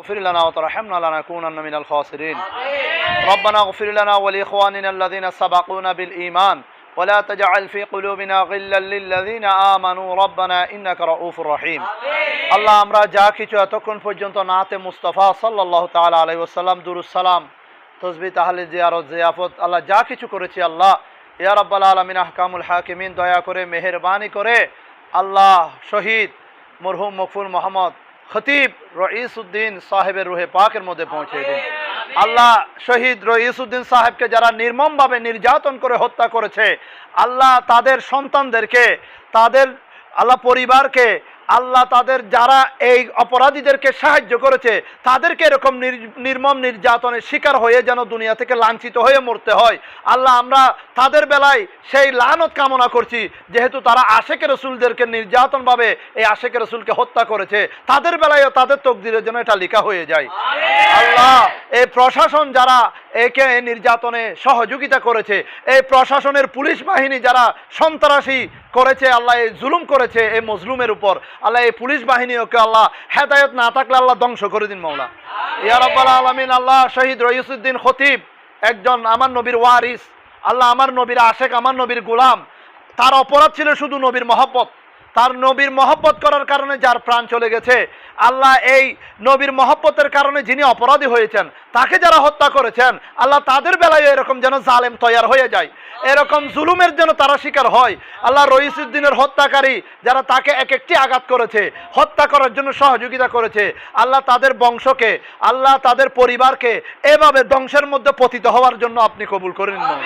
اغفر لنا وترحمنا لنكونن من الخاسرين ربنا اغفر لنا ولإخواننا الذين سبقونا بالإيمان ولا تجعل في قلوبنا غلا للذين آمنوا ربنا إنك رؤوف رحيم আল্লাহ আমরা যা কিছু এতক্ষণ পর্যন্ত নাতে মুস্তাফা সাল্লাল্লাহু তাআলা আলাইহি ওয়াসাল্লাম দুরুদ সালাম তাসবিহ তাহলিল জিয়ারত জিয়াফত আল্লাহ যা কিছু করেছি আল্লাহ ইয়া রাব্বাল আলামিন আহকামুল হাকিমিন দয়া করে মেহেরবানি করে আল্লাহ শহীদ মরহুম মকফুল মোহাম্মদ খতিব রঈসউদ্দিন সাহেবের রুহে পাকের মধ্যে পৌঁছে দিন। আল্লাহ শহীদ রঈসউদ্দিন সাহেবকে যারা নির্মমভাবে নির্যাতন করে হত্যা করেছে আল্লাহ তাদের সন্তানদেরকে, তাদের আল্লাহ পরিবারকে, আল্লাহ তাদের যারা এই অপরাধীদেরকে সাহায্য করেছে তাদেরকে এরকম নির্মম নির্যাতনের শিকার হয়ে যেন দুনিয়া থেকে লাঞ্ছিত হয়ে মরতে হয়। আল্লাহ আমরা তাদের বেলায় সেই লানত কামনা করছি, যেহেতু তারা আশেকে রসুলদেরকে নির্যাতনভাবে এই আশেকে রসুলকে হত্যা করেছে, তাদের বেলায়ও তাদের তকদিরের জন্য এটা লেখা হয়ে যায়। আল্লাহ এই প্রশাসন যারা একে নির্যাতনে সহযোগিতা করেছে, এই প্রশাসনের পুলিশ বাহিনী যারা সন্ত্রাসী করেছে, আল্লাহ এই জুলুম করেছে এই মজলুমের উপর, আল্লাহ এই পুলিশ বাহিনীকে আল্লাহ হেদায়েত না থাকলে আল্লাহ ধ্বংস করে দিন মাওলা ইয়া রাব্বাল আলামিন। আল্লাহ শহীদ রঈসউদ্দিন খতিব একজন আমার নবীর ওয়ারিস, আল্লাহ আমার নবীর আশেক, আমার নবীর গোলাম। তার অপরাধ ছিল শুধু নবীর মহব্বত, তার নবীর মহব্বত করার কারণে যার প্রাণ চলে গেছে, আল্লাহ এই নবীর মহব্বতের কারণে যিনি অপরাধী হয়েছেন তাকে যারা হত্যা করেছেন আল্লাহ তাদের বেলায় এরকম যেন জালেম তৈয়ার হয়ে যায়, এরকম জুলুমের যেন তারা শিকার হয়। আল্লাহ রঈসউদ্দিনের হত্যাকারী যারা তাকে এক একটি আঘাত করেছে, হত্যা করার জন্য সহযোগিতা করেছে, আল্লাহ তাদের বংশকে, আল্লাহ তাদের পরিবারকে এভাবে ধ্বংসের মধ্যে পতিত হওয়ার জন্য আপনি কবুল করে নিন।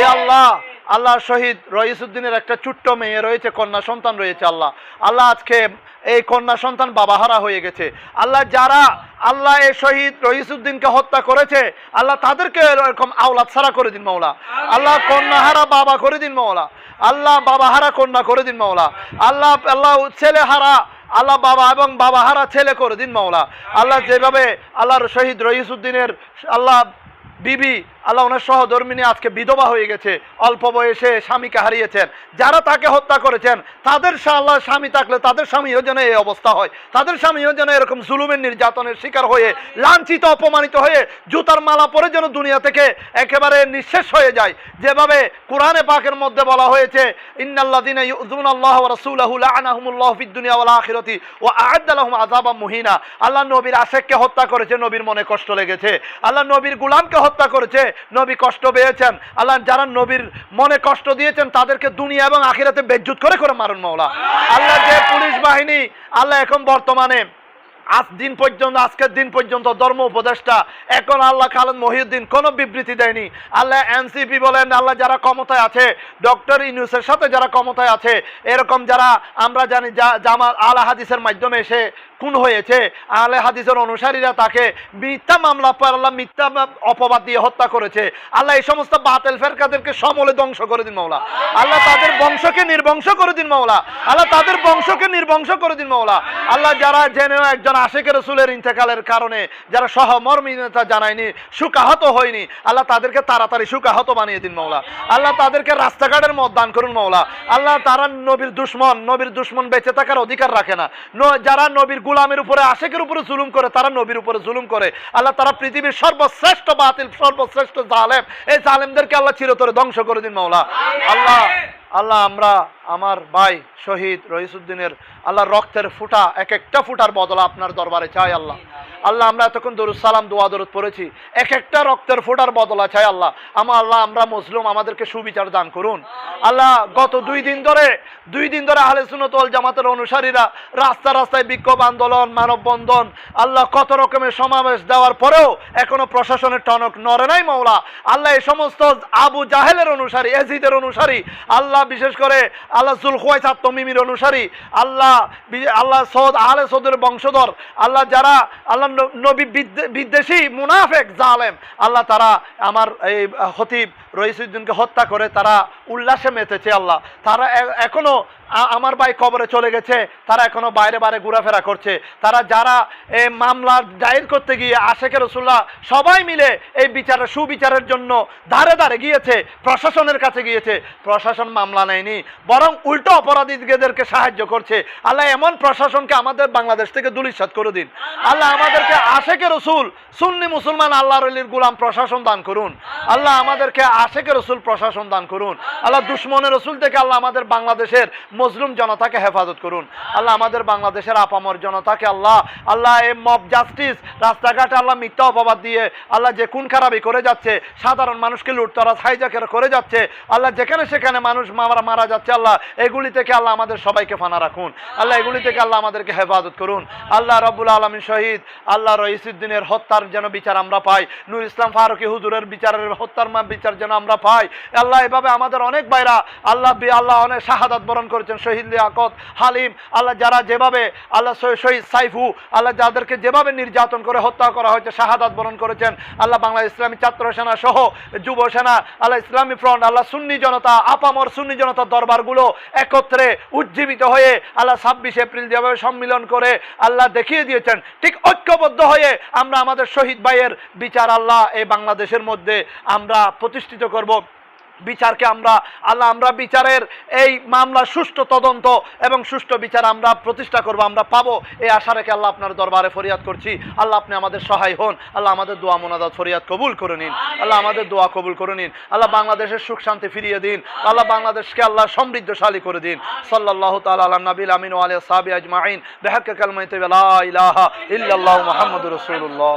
এ আল্লাহ, আল্লাহ শহীদ রঈসউদ্দিনের একটা ছোট্ট মেয়ে রয়েছে, কন্যা সন্তান রয়েছে। আল্লাহ আল্লাহ আজকে এই কন্যা সন্তান বাবাহারা হয়ে গেছে। আল্লাহ যারা আল্লাহ এই শহীদ রঈসউদ্দিনকে হত্যা করেছে আল্লাহ তাদেরকে এরকম আওলাদ ছাড়া করে দিন মাওলা। আল্লাহ কন্যাহারা বাবা করে দিন মাওলা, আল্লাহ বাবাহারা কন্যা করে দিন মাওলা। আল্লাহ আল্লাহ ছেলেহারা আল্লাহ বাবা এবং বাবাহারা ছেলে করে দিন মাওলা। আল্লাহ যেভাবে আল্লাহর শহীদ রঈসউদ্দিনের আল্লাহ বিবি আল্লাহ ওনার সহধর্মিনী আজকে বিধবা হয়ে গেছে, অল্প বয়সে স্বামীকে হারিয়েছেন, যারা তাকে হত্যা করেছেন তাদের আল্লাহ স্বামী থাকলে তাদের স্বামীও যেন এই অবস্থা হয়, তাদের স্বামীও যেন এরকম জুলুমের নির্যাতনের শিকার হয়ে লাঞ্ছিত অপমানিত হয়ে জুতার মালা পরে যেন দুনিয়া থেকে একেবারে নিঃশেষ হয়ে যায়। যেভাবে কোরআনে পাকের মধ্যে বলা হয়েছে ইন্নাল্লাযীনা ইউযুনাল্লাহ ওয়া রাসূলাহু লা'আনাহুমুল্লাহু ফিদ দুনিয়া ওয়াল আখিরাতি ওয়া আ'আদ্দা লাহুম আযাবাম মুহিনা। আল্লাহ নবীর আশেককে হত্যা করেছে, নবীর মনে কষ্ট লেগেছে। আল্লাহ নবীর গোলামকে হত্যা করেছে, নবী কষ্ট পেয়েছেন। আল্লাহ যারা নবীর মনে কষ্ট দিয়েছেন তাদেরকে দুনিয়া এবং আখিরাতে বেজ্জুত করে করে মারুন মাওলা। আল্লাহ যে পুলিশ বাহিনী আল্লাহ এখন বর্তমানে আজকের দিন পর্যন্ত ধর্ম উপদেষ্টা এখন আল্লাহ খালেদ মহিউদ্দিন কোনো বিবৃতি দেয়নি। আল্লাহ এনসিপি বলেন, আল্লাহ যারা ক্ষমতায় আছে, ডক্টর ইউনূসের সাথে যারা ক্ষমতায় আছে, এরকম যারা আমরা জানি জামাত আলে হাদিসের মাধ্যমে এসে খুন হয়েছে, আলে হাদিসের অনুসারীরা তাকে মিথ্যা মামলা পর আল্লাহ মিথ্যা অপবাদ দিয়ে হত্যা করেছে। আল্লাহ এই সমস্ত বাতিল ফেরকাদেরকে সমূলে ধ্বংস করে দিন মাওলা। আল্লাহ তাদের বংশকে নির্বংশ করে দিন মাওলা। আল্লাহ তাদের বংশকে নির্বংশ করে দিন মাওলা। আল্লাহ যারা জেনেও একজন আশিকে রসুলের ইন্তেকালের কারণে যারা সহমর্মিতা জানায়নি, সুকাহত হয়নি, আল্লাহ তাদেরকে তাড়াতাড়ি সুকাহত বানিয়ে দিন মাওলা। আল্লাহ তাদেরকে রাস্তাঘাটের মত দান করুন মাওলা। আল্লাহ তারা নবীর দুশ্মন বেঁচে থাকার অধিকার রাখে না। যারা নবীর গোলামের উপরে আশিকের উপরে জুলুম করে, তারা নবীর উপরে জুলুম করে। আল্লাহ তারা পৃথিবীর সর্বশ্রেষ্ঠ বাতিল, সর্বশ্রেষ্ঠ জালেম, এই জালেমদেরকে আল্লাহ চিরতরে ধ্বংস করে দিন মাওলা। আল্লাহ আমরা আমার ভাই শহীদ রঈসউদ্দিনের আল্লাহ রক্তের ফুটা, এক একটা ফুটার বদলা আপনার দরবারে চাই আল্লাহ। আল্লাহ আমরা এতক্ষণ দরুদ সালাম দোয়া দরুদ পড়েছি, এক একটা রক্তের ফোঁটার বদলা চাই আল্লাহ। আমরা মুসলিম, আমাদেরকে সুবিচার দান করুন আল্লাহ। গত দুই দিন ধরে আহলে সুন্নাত ওয়াল জামাতের অনুসারীরা রাস্তায় বিক্ষোভ আন্দোলন, মানববন্ধন, আল্লাহ কত রকমের সমাবেশ দেওয়ার পরেও এখনো প্রশাসনের টনক নড়ে নাই মাওলা। আল্লাহ এই সমস্ত আবু জাহেলের অনুসারী, এজিদের অনুসারী, আল্লাহ বিশেষ করে আল্লাহ জুলখুয়াইস আত-তামিমির অনুসারী, আল্লাহ আহলে সৌদের বংশধর, আল্লাহ যারা আল্লাহ নবী বিদ্বেষী মুনাফেক জালেম, আল্লাহ তারা আমার এই খতিব রঈসউদ্দিনকে হত্যা করে তারা উল্লাসে মেতেছে আল্লাহ। তারা এখনো আমার ভাই কবরে চলে গেছে, তারা এখনো বাইরে বাইরে ঘোরাফেরা করছে। তারা যারা এই মামলা দায়ের করতে গিয়ে আশেকে রসুল্লাহ সবাই মিলে এই বিচারের সুবিচারের জন্য ধারে ধারে গিয়েছে, প্রশাসনের কাছে গিয়েছে, প্রশাসন মামলা নেয়নি, বরং উল্টো অপরাধীদেরকে সাহায্য করছে। আল্লাহ এমন প্রশাসনকে আমাদের বাংলাদেশ থেকে ধূলিসাৎ করে দিন। আল্লাহ আমাদেরকে আশেকে রসুল সুন্নি মুসলমান আল্লাহর ওলির গোলাম প্রশাসন দান করুন। আল্লাহ আমাদেরকে আশেকে রসুল প্রশাসন দান করুন। আল্লাহ দুশ্মনের রসুল থেকে আল্লাহ আমাদের বাংলাদেশের মজলুম জনতাকে হেফাজত করুন। আল্লাহ আমাদের বাংলাদেশের আপামর জনতাকে আল্লাহ এই মব জাস্টিস, রাস্তাঘাটে আল্লাহ মিথ্যা অপবাদ দিয়ে আল্লাহ যে খুন খারাপি করে যাচ্ছে, সাধারণ মানুষকে লুটতরাজ হাইজাকের করে যাচ্ছে, আল্লাহ যেখানে সেখানে মানুষ মারা যাচ্ছে, আল্লাহ এগুলি থেকে আল্লাহ আমাদের সবাইকে ফানা রাখুন। আল্লাহ এগুলি থেকে আল্লাহ আমাদেরকে হেফাজত করুন। আল্লাহ রব্বুল আলামিন শহীদ আল্লাহ রইসুদ্দিনের হত্যার যেন বিচার আমরা পাই, নূর ইসলাম ফারুকী হুজুরের হত্যার বিচার যেন আমরা পাই। আল্লাহ এভাবে আমাদের অনেক ভাইরা আল্লাহ অনেক শাহাদাত বরণ করেছেন, শহীদ লিয়াকত, হালিম, আল্লাহ যারা যেভাবে আল্লাহ শহীদ সাইফু, আল্লাহ যাদেরকে যেভাবে নির্যাতন করে হত্যা করা হয়েছে, শাহাদাত বরণ করেছেন। আল্লাহ বাংলা ইসলামী ছাত্র সেনা সহ যুব সেনা, আল্লাহ ইসলামী ফ্রন্ট, আল্লাহ সুন্নি জনতা, আপামর সুন্নি জনতা দরবারগুলো একত্রে উজ্জীবিত হয়ে আল্লাহ 26 এপ্রিল যেভাবে সম্মিলন করে আল্লাহ দেখিয়ে দিয়েছেন, ঠিক ঐক্যবদ্ধ হয়ে আমরা আমাদের শহীদ ভাইয়ের বিচার আল্লাহ এই বাংলাদেশের মধ্যে আমরা প্রতিষ্ঠিত করব। বিচারকে আমরা বিচারের এই মামলার সুষ্ঠু তদন্ত এবং সুষ্ঠু বিচার আমরা প্রতিষ্ঠা করব, আমরা পাবো এই আশা রেখে আল্লাহ আপনার দরবারে ফরিয়াদ করছি। আল্লাহ আপনি আমাদের সহায় হন। আল্লাহ আমাদের দোয়া মোনাজাত ফরিয়াদ কবুল করে নিন। আল্লাহ আমাদের দোয়া কবুল করে নিন। আল্লাহ বাংলাদেশের সুখ শান্তি ফিরিয়ে দিন। আল্লাহ বাংলাদেশকে আল্লাহ সমৃদ্ধশালী করে দিন। সাল্লাল্লাহু তাআলা আলা নবিল আমিন ওয়া আলিহি ওয়া সাহবিহি আজমাইন বিহাক্কি কালিমাতি লা ইলাহা ইল্লাল্লাহু মুহাম্মাদুর রাসূলুল্লাহ।